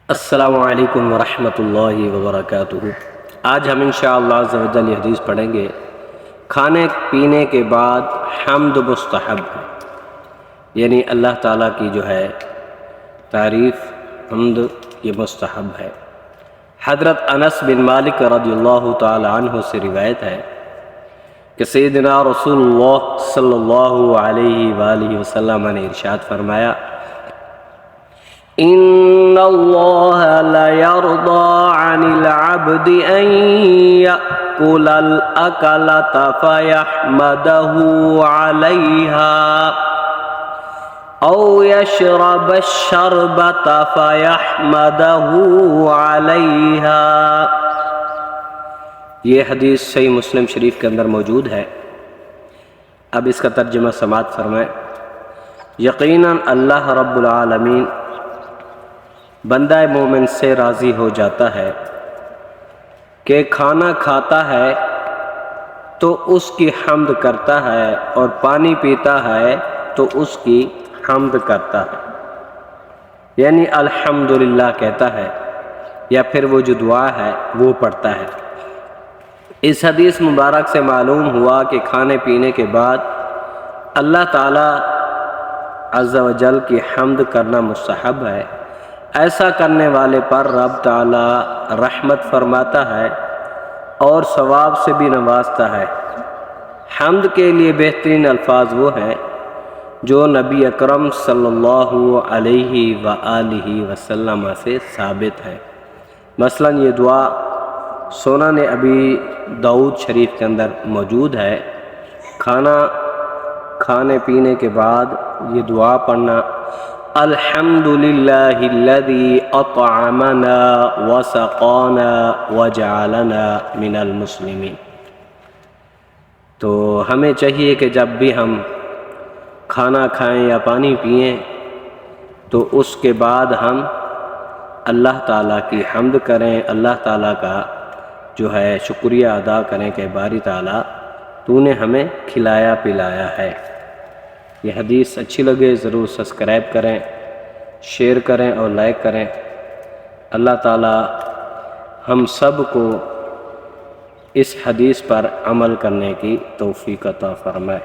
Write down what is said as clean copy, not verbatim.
السلام علیکم ورحمۃ اللہ وبرکاتہ۔ آج ہم انشاءاللہ عز و جل یہ حدیث پڑھیں گے، کھانے پینے کے بعد حمد مستحب ہے، یعنی اللہ تعالیٰ کی جو ہے تعریف حمد یہ مستحب ہے۔ حضرت انس بن مالک رضی اللہ تعالی عنہ سے روایت ہے کہ سیدنا رسول اللہ صلی اللہ علیہ وآلہ وسلم نے ارشاد فرمایا، ان اللہ لیرضی عن العبد ان یأکل الاکلۃ فیحمدہ علیہا او یشرب الشربۃ فیحمدہ علیہا۔ یہ حدیث صحیح مسلم شریف کے اندر موجود ہے۔ اب اس کا ترجمہ سماعت فرمائیں۔ یقیناً اللہ رب العالمین بندہ مومن سے راضی ہو جاتا ہے کہ کھانا کھاتا ہے تو اس کی حمد کرتا ہے، اور پانی پیتا ہے تو اس کی حمد کرتا ہے، یعنی الحمدللہ کہتا ہے، یا پھر وہ جو دعا ہے وہ پڑھتا ہے۔ اس حدیث مبارک سے معلوم ہوا کہ کھانے پینے کے بعد اللہ تعالی عز و جل کی حمد کرنا مستحب ہے۔ ایسا کرنے والے پر رب تعالی رحمت فرماتا ہے اور ثواب سے بھی نوازتا ہے۔ حمد کے لیے بہترین الفاظ وہ ہیں جو نبی اکرم صلی اللہ علیہ وآلہ وسلم سے ثابت ہے۔ مثلا یہ دعا سنن ابی داؤد شریف کے اندر موجود ہے۔ کھانے پینے کے بعد یہ دعا پڑھنا، الحمدللہ الذی اطعمنا وسقانا وجعلنا من المسلمین۔ تو ہمیں چاہیے کہ جب بھی ہم کھانا کھائیں یا پانی پئیں تو اس کے بعد ہم اللہ تعالیٰ کی حمد کریں، اللہ تعالیٰ کا جو ہے شکریہ ادا کریں کہ باری تعالیٰ تو نے ہمیں کھلایا پلایا ہے۔ یہ حدیث اچھی لگے ضرور سبسکرائب کریں، شیئر کریں اور لائک کریں۔ اللہ تعالیٰ ہم سب کو اس حدیث پر عمل کرنے کی توفیق عطا فرمائے۔